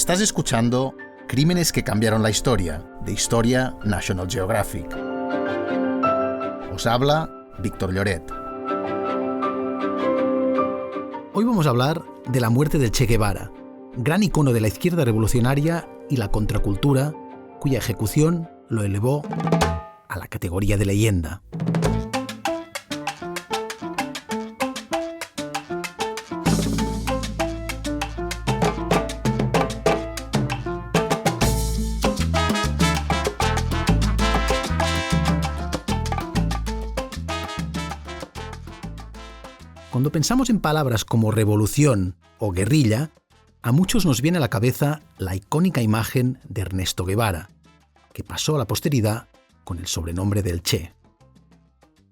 Estás escuchando Crímenes que cambiaron la historia, de Historia National Geographic. Os habla Víctor Lloret. Hoy vamos a hablar de la muerte del Che Guevara, gran icono de la izquierda revolucionaria y la contracultura, cuya ejecución lo elevó a la categoría de leyenda. Cuando pensamos en palabras como revolución o guerrilla, a muchos nos viene a la cabeza la icónica imagen de Ernesto Guevara, que pasó a la posteridad con el sobrenombre del Che.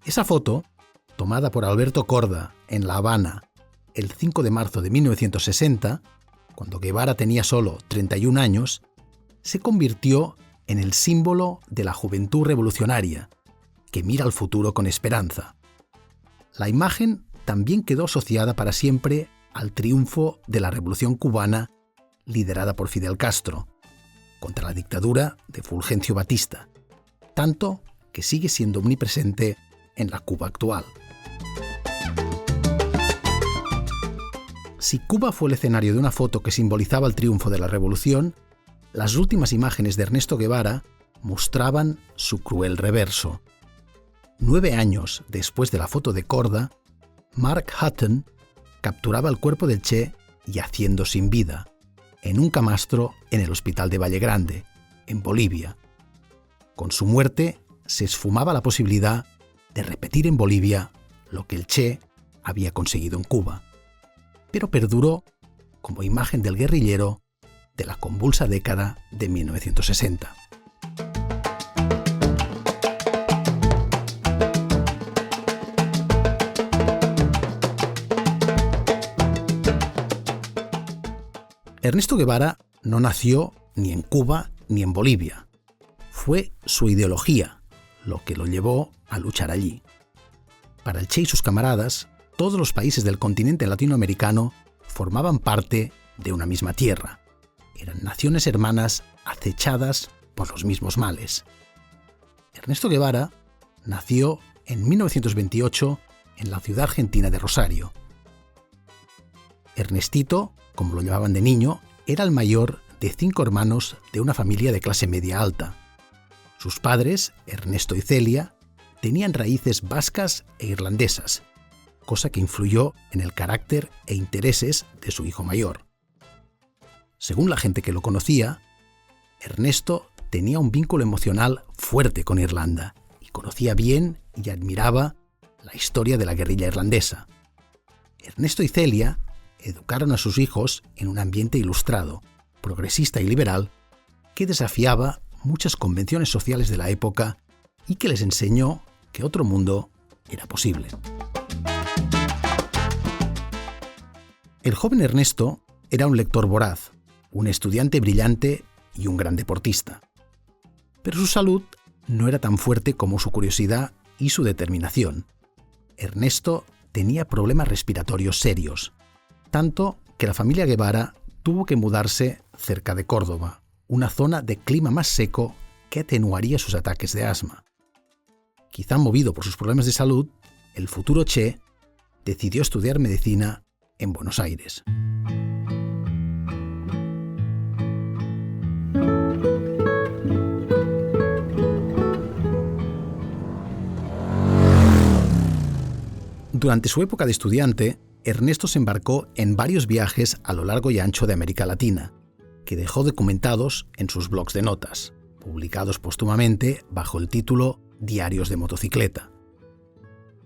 Esa foto, tomada por Alberto Korda en La Habana el 5 de marzo de 1960, cuando Guevara tenía solo 31 años, se convirtió en el símbolo de la juventud revolucionaria, que mira al futuro con esperanza. La imagen también quedó asociada para siempre al triunfo de la Revolución cubana liderada por Fidel Castro, contra la dictadura de Fulgencio Batista, tanto que sigue siendo omnipresente en la Cuba actual. Si Cuba fue el escenario de una foto que simbolizaba el triunfo de la Revolución, las últimas imágenes de Ernesto Guevara mostraban su cruel reverso. 9 años después de la foto de Korda, Mark Hutton capturaba el cuerpo del Che yaciendo sin vida, en un camastro en el hospital de Valle Grande, en Bolivia. Con su muerte se esfumaba la posibilidad de repetir en Bolivia lo que el Che había conseguido en Cuba, pero perduró como imagen del guerrillero de la convulsa década de 1960. Ernesto Guevara no nació ni en Cuba ni en Bolivia. Fue su ideología lo que lo llevó a luchar allí. Para el Che y sus camaradas, todos los países del continente latinoamericano formaban parte de una misma tierra. Eran naciones hermanas acechadas por los mismos males. Ernesto Guevara nació en 1928 en la ciudad argentina de Rosario. Ernestito, como lo llamaban de niño, era el mayor de 5 hermanos de una familia de clase media alta. Sus padres, Ernesto y Celia, tenían raíces vascas e irlandesas, cosa que influyó en el carácter e intereses de su hijo mayor. Según la gente que lo conocía, Ernesto tenía un vínculo emocional fuerte con Irlanda y conocía bien y admiraba la historia de la guerrilla irlandesa. Ernesto y Celia educaron a sus hijos en un ambiente ilustrado, progresista y liberal, que desafiaba muchas convenciones sociales de la época y que les enseñó que otro mundo era posible. El joven Ernesto era un lector voraz, un estudiante brillante y un gran deportista. Pero su salud no era tan fuerte como su curiosidad y su determinación. Ernesto tenía problemas respiratorios serios, tanto que la familia Guevara tuvo que mudarse cerca de Córdoba, una zona de clima más seco que atenuaría sus ataques de asma. Quizá movido por sus problemas de salud, el futuro Che decidió estudiar medicina en Buenos Aires. Durante su época de estudiante, Ernesto se embarcó en varios viajes a lo largo y ancho de América Latina, que dejó documentados en sus blogs de notas, publicados póstumamente bajo el título Diarios de motocicleta.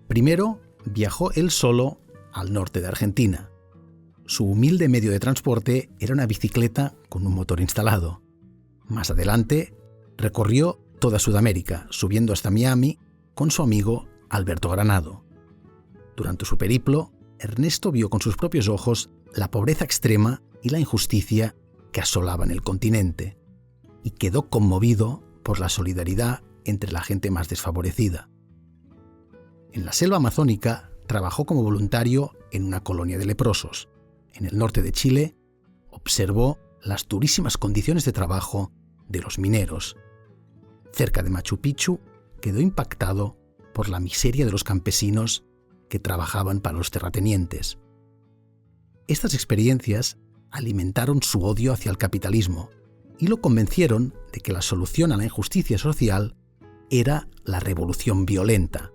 Primero, viajó él solo al norte de Argentina. Su humilde medio de transporte era una bicicleta con un motor instalado. Más adelante, recorrió toda Sudamérica, subiendo hasta Miami con su amigo Alberto Granado. Durante su periplo, Ernesto vio con sus propios ojos la pobreza extrema y la injusticia que asolaban el continente, y quedó conmovido por la solidaridad entre la gente más desfavorecida. En la selva amazónica trabajó como voluntario en una colonia de leprosos. En el norte de Chile observó las durísimas condiciones de trabajo de los mineros. Cerca de Machu Picchu quedó impactado por la miseria de los campesinos que trabajaban para los terratenientes. Estas experiencias alimentaron su odio hacia el capitalismo y lo convencieron de que la solución a la injusticia social era la revolución violenta.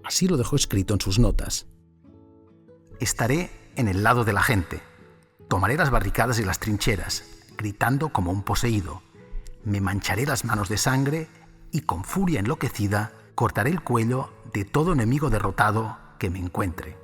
Así lo dejó escrito en sus notas. Estaré en el lado de la gente. Tomaré las barricadas y las trincheras, gritando como un poseído. Me mancharé las manos de sangre y con furia enloquecida cortaré el cuello de todo enemigo derrotado que me encuentre.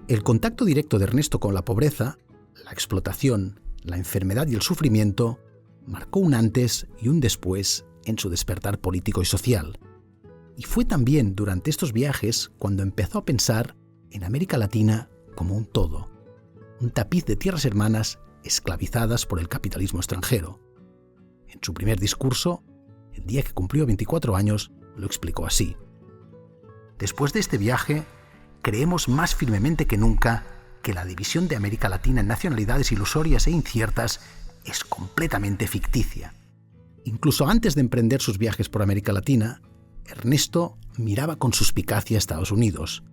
El contacto directo de Ernesto con la pobreza, la explotación, la enfermedad y el sufrimiento marcó un antes y un después en su despertar político y social. Y fue también durante estos viajes cuando empezó a pensar en América Latina como un todo, un tapiz de tierras hermanas esclavizadas por el capitalismo extranjero. En su primer discurso, el día que cumplió 24 años, lo explicó así. Después de este viaje, creemos más firmemente que nunca que la división de América Latina en nacionalidades ilusorias e inciertas es completamente ficticia. Incluso antes de emprender sus viajes por América Latina, Ernesto miraba con suspicacia a Estados Unidos.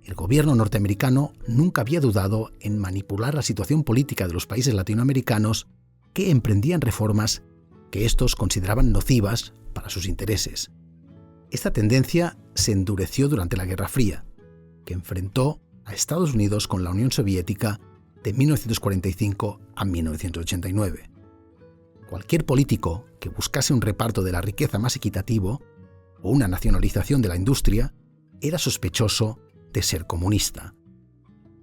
El gobierno norteamericano nunca había dudado en manipular la situación política de los países latinoamericanos que emprendían reformas que estos consideraban nocivas para sus intereses. Esta tendencia se endureció durante la Guerra Fría, que enfrentó a Estados Unidos con la Unión Soviética de 1945 a 1989. Cualquier político que buscase un reparto de la riqueza más equitativo o una nacionalización de la industria era sospechoso de ser comunista.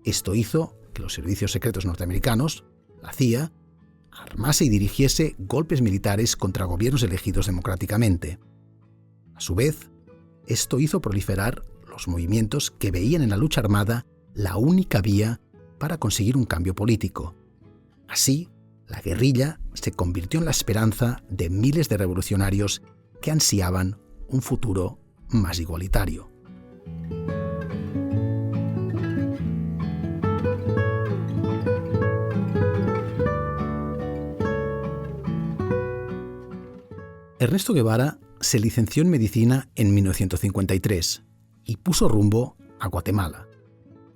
Esto hizo que los servicios secretos norteamericanos, la CIA, armase y dirigiese golpes militares contra gobiernos elegidos democráticamente. A su vez, esto hizo proliferar los movimientos que veían en la lucha armada la única vía para conseguir un cambio político. Así, la guerrilla se convirtió en la esperanza de miles de revolucionarios que ansiaban un futuro más igualitario. Ernesto Guevara se licenció en medicina en 1953 y puso rumbo a Guatemala.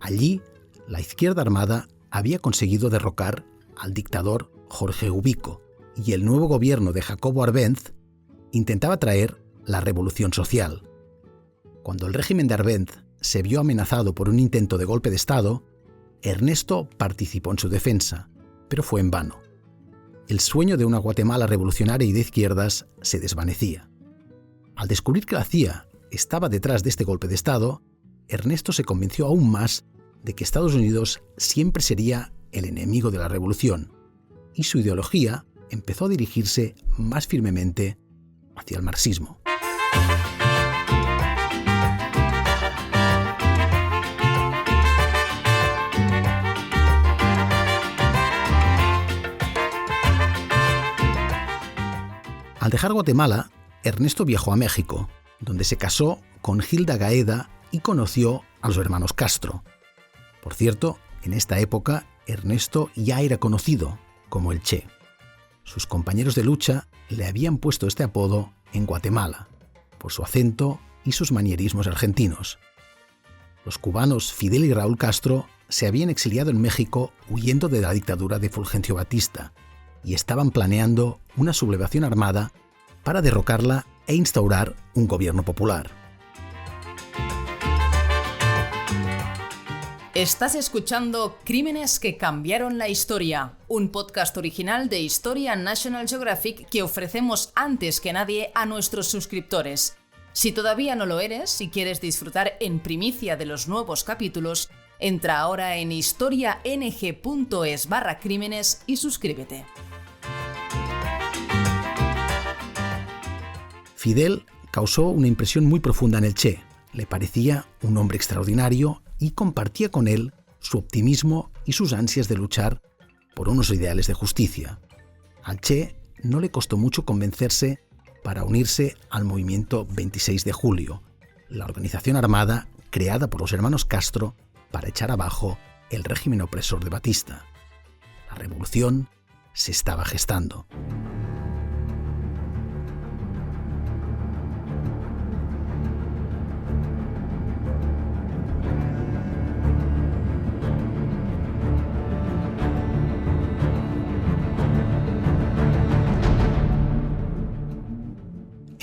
Allí, la izquierda armada había conseguido derrocar al dictador Jorge Ubico y el nuevo gobierno de Jacobo Arbenz intentaba traer la revolución social. Cuando el régimen de Arbenz se vio amenazado por un intento de golpe de Estado, Ernesto participó en su defensa, pero fue en vano. El sueño de una Guatemala revolucionaria y de izquierdas se desvanecía. Al descubrir que la CIA estaba detrás de este golpe de Estado, Ernesto se convenció aún más de que Estados Unidos siempre sería el enemigo de la revolución, y su ideología empezó a dirigirse más firmemente hacia el marxismo. Al dejar Guatemala, Ernesto viajó a México, donde se casó con Hilda Gaeda y conoció a los hermanos Castro. Por cierto, en esta época, Ernesto ya era conocido como el Che. Sus compañeros de lucha le habían puesto este apodo en Guatemala, por su acento y sus manierismos argentinos. Los cubanos Fidel y Raúl Castro se habían exiliado en México huyendo de la dictadura de Fulgencio Batista y estaban planeando una sublevación armada para derrocarla e instaurar un gobierno popular. Estás escuchando Crímenes que cambiaron la historia, un podcast original de Historia National Geographic que ofrecemos antes que nadie a nuestros suscriptores. Si todavía no lo eres y quieres disfrutar en primicia de los nuevos capítulos, entra ahora en historiang.es/crímenes y suscríbete. Fidel causó una impresión muy profunda en el Che. Le parecía un hombre extraordinario y compartía con él su optimismo y sus ansias de luchar por unos ideales de justicia. Al Che no le costó mucho convencerse para unirse al movimiento 26 de julio, la organización armada creada por los hermanos Castro para echar abajo el régimen opresor de Batista. La revolución se estaba gestando.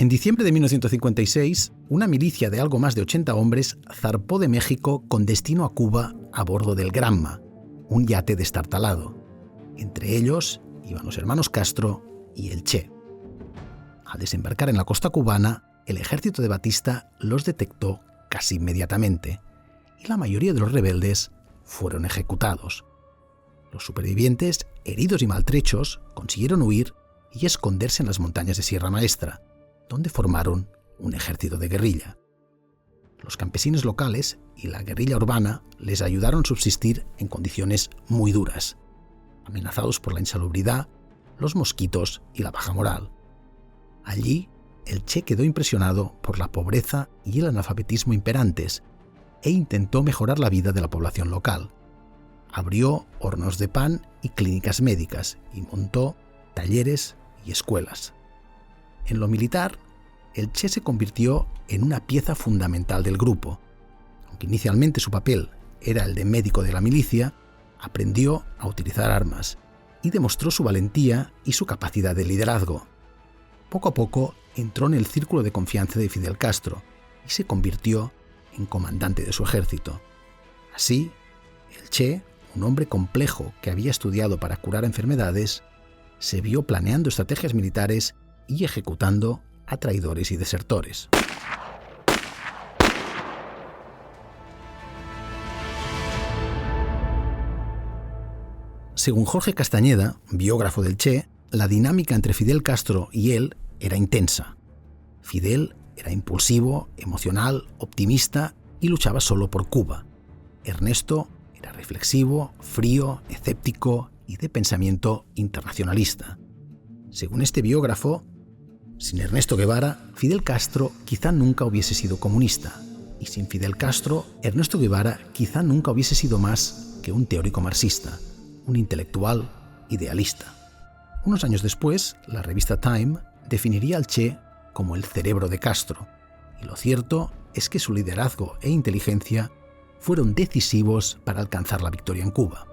En diciembre de 1956, una milicia de algo más de 80 hombres zarpó de México con destino a Cuba a bordo del Granma, un yate destartalado. Entre ellos iban los hermanos Castro y el Che. Al desembarcar en la costa cubana, el ejército de Batista los detectó casi inmediatamente y la mayoría de los rebeldes fueron ejecutados. Los supervivientes, heridos y maltrechos, consiguieron huir y esconderse en las montañas de Sierra Maestra, donde formaron un ejército de guerrilla. Los campesinos locales y la guerrilla urbana les ayudaron a subsistir en condiciones muy duras, amenazados por la insalubridad, los mosquitos y la baja moral. Allí, el Che quedó impresionado por la pobreza y el analfabetismo imperantes e intentó mejorar la vida de la población local. Abrió hornos de pan y clínicas médicas y montó talleres y escuelas. En lo militar, el Che se convirtió en una pieza fundamental del grupo. Aunque inicialmente su papel era el de médico de la milicia, aprendió a utilizar armas y demostró su valentía y su capacidad de liderazgo. Poco a poco entró en el círculo de confianza de Fidel Castro y se convirtió en comandante de su ejército. Así, el Che, un hombre complejo que había estudiado para curar enfermedades, se vio planeando estrategias militares y ejecutando a traidores y desertores. Según Jorge Castañeda, biógrafo del Che, la dinámica entre Fidel Castro y él era intensa. Fidel era impulsivo, emocional, optimista y luchaba solo por Cuba. Ernesto era reflexivo, frío, escéptico y de pensamiento internacionalista. Según este biógrafo, sin Ernesto Guevara, Fidel Castro quizá nunca hubiese sido comunista, y sin Fidel Castro, Ernesto Guevara quizá nunca hubiese sido más que un teórico marxista, un intelectual idealista. Unos años después, la revista Time definiría al Che como el cerebro de Castro, y lo cierto es que su liderazgo e inteligencia fueron decisivos para alcanzar la victoria en Cuba.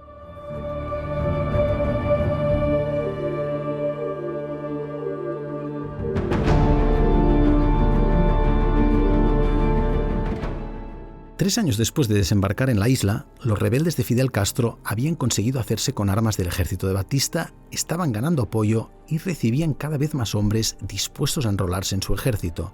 Tres años después de desembarcar en la isla, los rebeldes de Fidel Castro habían conseguido hacerse con armas del ejército de Batista, estaban ganando apoyo y recibían cada vez más hombres dispuestos a enrolarse en su ejército.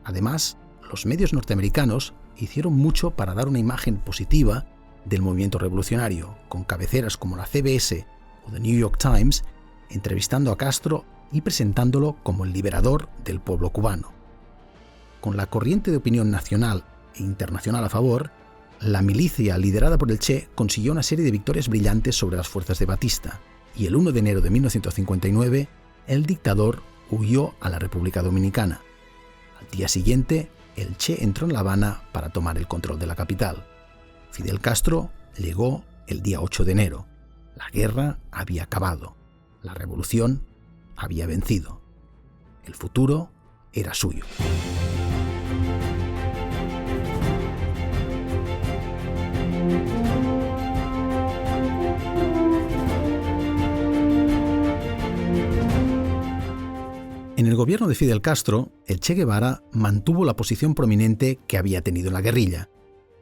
Además, los medios norteamericanos hicieron mucho para dar una imagen positiva del movimiento revolucionario, con cabeceras como la CBS o The New York Times, entrevistando a Castro y presentándolo como el liberador del pueblo cubano. Con la corriente de opinión nacional e internacional a favor, la milicia liderada por el Che consiguió una serie de victorias brillantes sobre las fuerzas de Batista, y el 1 de enero de 1959 el dictador huyó a la República Dominicana. Al día siguiente, el Che entró en La Habana para tomar el control de la capital. Fidel Castro llegó el día 8 de enero. La guerra había acabado. La revolución había vencido. El futuro era suyo. En el gobierno de Fidel Castro, el Che Guevara mantuvo la posición prominente que había tenido en la guerrilla,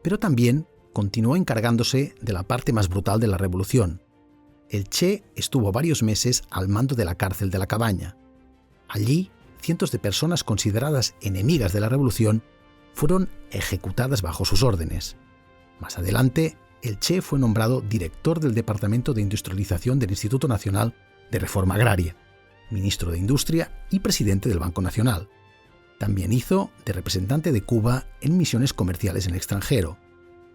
pero también continuó encargándose de la parte más brutal de la revolución. El Che estuvo varios meses al mando de la cárcel de La Cabaña. Allí, cientos de personas consideradas enemigas de la revolución fueron ejecutadas bajo sus órdenes. Más adelante, el Che fue nombrado director del Departamento de Industrialización del Instituto Nacional de Reforma Agraria, ministro de Industria y presidente del Banco Nacional. También hizo de representante de Cuba en misiones comerciales en el extranjero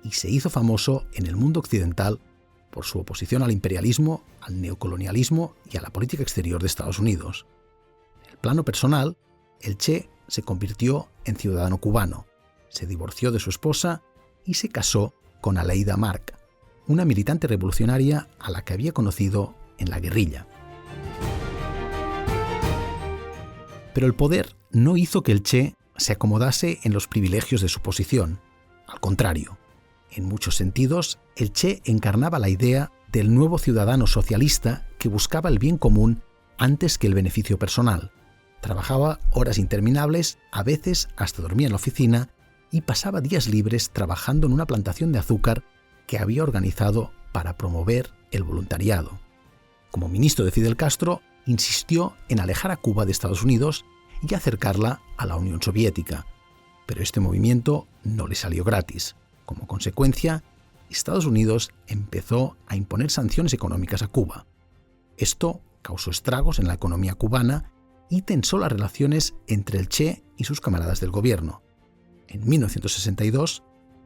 y se hizo famoso en el mundo occidental por su oposición al imperialismo, al neocolonialismo y a la política exterior de Estados Unidos. En el plano personal, el Che se convirtió en ciudadano cubano, se divorció de su esposa y se casó con Aleida Marc, una militante revolucionaria a la que había conocido en la guerrilla. Pero el poder no hizo que el Che se acomodase en los privilegios de su posición. Al contrario, en muchos sentidos, el Che encarnaba la idea del nuevo ciudadano socialista que buscaba el bien común antes que el beneficio personal. Trabajaba horas interminables, a veces hasta dormía en la oficina, y pasaba días libres trabajando en una plantación de azúcar que había organizado para promover el voluntariado. Como ministro de Fidel Castro, insistió en alejar a Cuba de Estados Unidos y acercarla a la Unión Soviética, pero este movimiento no le salió gratis. Como consecuencia, Estados Unidos empezó a imponer sanciones económicas a Cuba. Esto causó estragos en la economía cubana y tensó las relaciones entre el Che y sus camaradas del gobierno. En 1962,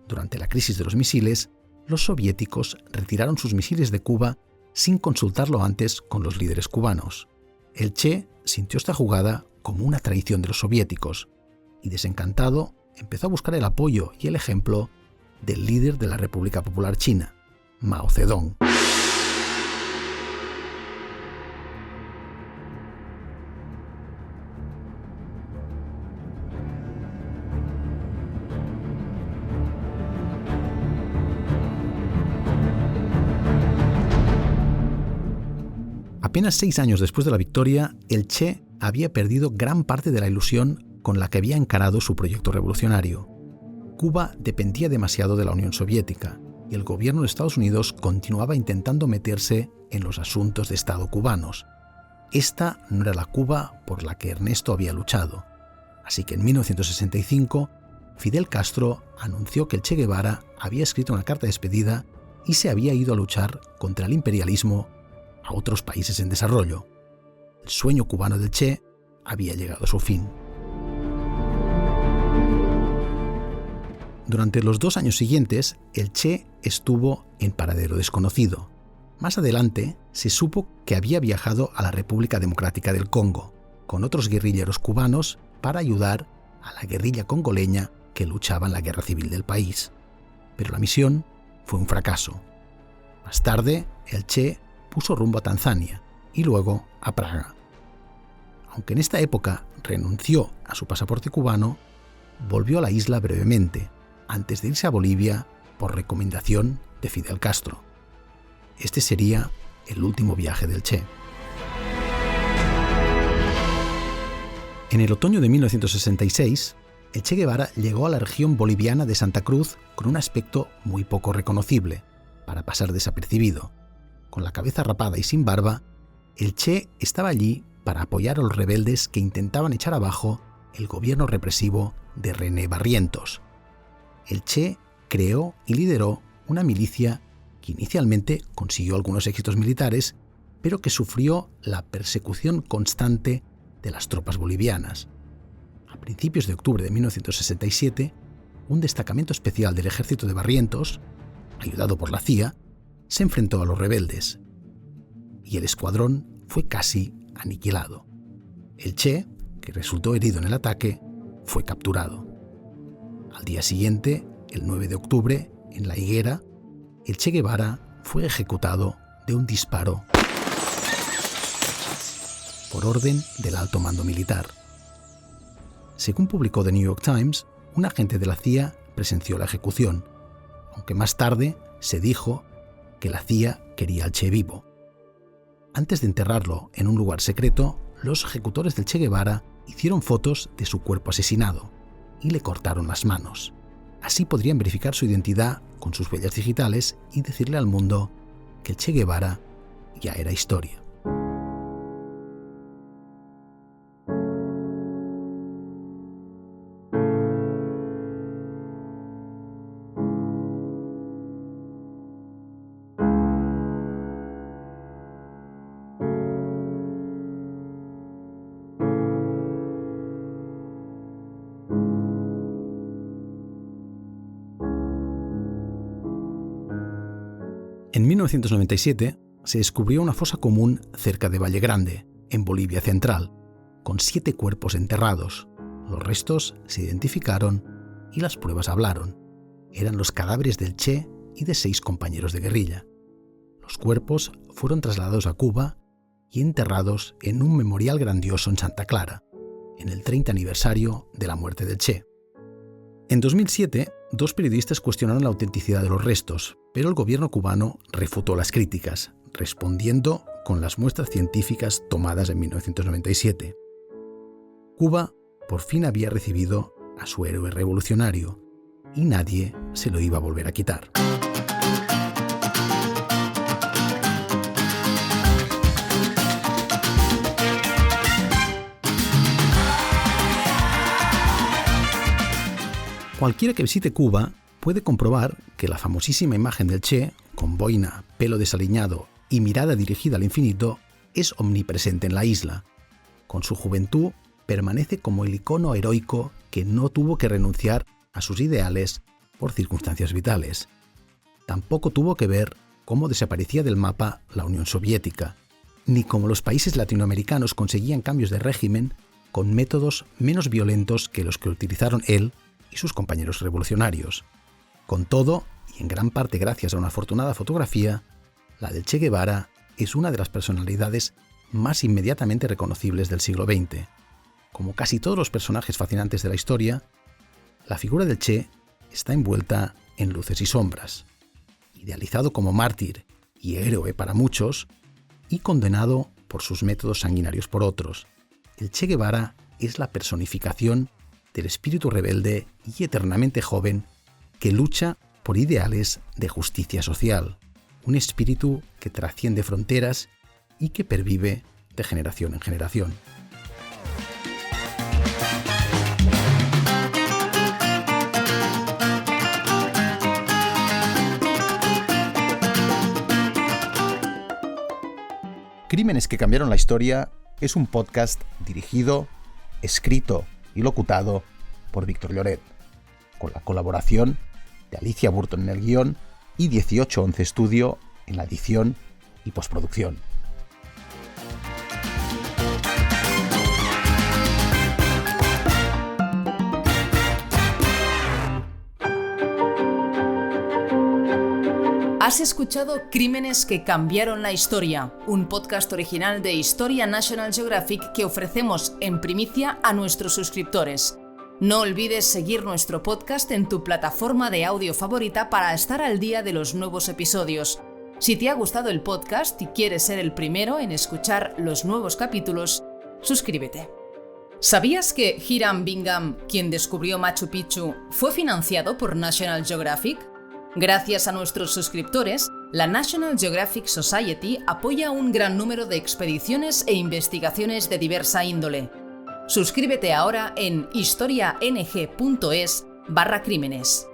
durante la crisis de los misiles, los soviéticos retiraron sus misiles de Cuba sin consultarlo antes con los líderes cubanos. El Che sintió esta jugada como una traición de los soviéticos y, desencantado, empezó a buscar el apoyo y el ejemplo del líder de la República Popular China, Mao Zedong. Apenas 6 años después de la victoria, el Che había perdido gran parte de la ilusión con la que había encarado su proyecto revolucionario. Cuba dependía demasiado de la Unión Soviética y el gobierno de Estados Unidos continuaba intentando meterse en los asuntos de Estado cubanos. Esta no era la Cuba por la que Ernesto había luchado. Así que en 1965, Fidel Castro anunció que el Che Guevara había escrito una carta de despedida y se había ido a luchar contra el imperialismo a otros países en desarrollo. El sueño cubano del Che había llegado a su fin. Durante los 2 años siguientes, el Che estuvo en paradero desconocido. Más adelante, se supo que había viajado a la República Democrática del Congo, con otros guerrilleros cubanos, para ayudar a la guerrilla congoleña que luchaba en la guerra civil del país. Pero la misión fue un fracaso. Más tarde, el Che puso rumbo a Tanzania y luego a Praga. Aunque en esta época renunció a su pasaporte cubano, volvió a la isla brevemente, antes de irse a Bolivia por recomendación de Fidel Castro. Este sería el último viaje del Che. En el otoño de 1966, el Che Guevara llegó a la región boliviana de Santa Cruz con un aspecto muy poco reconocible, para pasar desapercibido. Con la cabeza rapada y sin barba, el Che estaba allí para apoyar a los rebeldes que intentaban echar abajo el gobierno represivo de René Barrientos. El Che creó y lideró una milicia que inicialmente consiguió algunos éxitos militares, pero que sufrió la persecución constante de las tropas bolivianas. A principios de octubre de 1967, un destacamento especial del ejército de Barrientos, ayudado por la CIA, se enfrentó a los rebeldes y el escuadrón fue casi aniquilado. El Che, que resultó herido en el ataque, fue capturado. Al día siguiente, el 9 de octubre, en La Higuera, el Che Guevara fue ejecutado de un disparo por orden del alto mando militar. Según publicó The New York Times, un agente de la CIA presenció la ejecución, aunque más tarde se dijo que la CIA quería al Che vivo. Antes de enterrarlo en un lugar secreto, los ejecutores del Che Guevara hicieron fotos de su cuerpo asesinado y le cortaron las manos. Así podrían verificar su identidad con sus huellas digitales y decirle al mundo que el Che Guevara ya era historia. En 1997 se descubrió una fosa común cerca de Valle Grande, en Bolivia Central, con 7 cuerpos enterrados. Los restos se identificaron y las pruebas hablaron. Eran los cadáveres del Che y de 6 compañeros de guerrilla. Los cuerpos fueron trasladados a Cuba y enterrados en un memorial grandioso en Santa Clara, en el 30 aniversario de la muerte del Che. En 2007, 2 periodistas cuestionaron la autenticidad de los restos, pero el gobierno cubano refutó las críticas, respondiendo con las muestras científicas tomadas en 1997. Cuba por fin había recibido a su héroe revolucionario y nadie se lo iba a volver a quitar. Cualquiera que visite Cuba puede comprobar que la famosísima imagen del Che, con boina, pelo desaliñado y mirada dirigida al infinito, es omnipresente en la isla. Con su juventud, permanece como el icono heroico que no tuvo que renunciar a sus ideales por circunstancias vitales. Tampoco tuvo que ver cómo desaparecía del mapa la Unión Soviética, ni cómo los países latinoamericanos conseguían cambios de régimen con métodos menos violentos que los que utilizaron él y sus compañeros revolucionarios. Con todo, y en gran parte gracias a una afortunada fotografía, la del Che Guevara es una de las personalidades más inmediatamente reconocibles del siglo XX. Como casi todos los personajes fascinantes de la historia, la figura del Che está envuelta en luces y sombras, idealizado como mártir y héroe para muchos, y condenado por sus métodos sanguinarios por otros. El Che Guevara es la personificación del espíritu rebelde y eternamente joven que lucha por ideales de justicia social, un espíritu que trasciende fronteras y que pervive de generación en generación. Crímenes que cambiaron la historia es un podcast dirigido, escrito y locutado por Víctor Lloret, con la colaboración de Alicia Burton en el guión y 1811 Studio en la edición y postproducción. Has escuchado Crímenes que cambiaron la historia, un podcast original de Historia National Geographic que ofrecemos en primicia a nuestros suscriptores. No olvides seguir nuestro podcast en tu plataforma de audio favorita para estar al día de los nuevos episodios. Si te ha gustado el podcast y quieres ser el primero en escuchar los nuevos capítulos, suscríbete. ¿Sabías que Hiram Bingham, quien descubrió Machu Picchu, fue financiado por National Geographic? Gracias a nuestros suscriptores, la National Geographic Society apoya un gran número de expediciones e investigaciones de diversa índole. Suscríbete ahora en historiang.es/crímenes.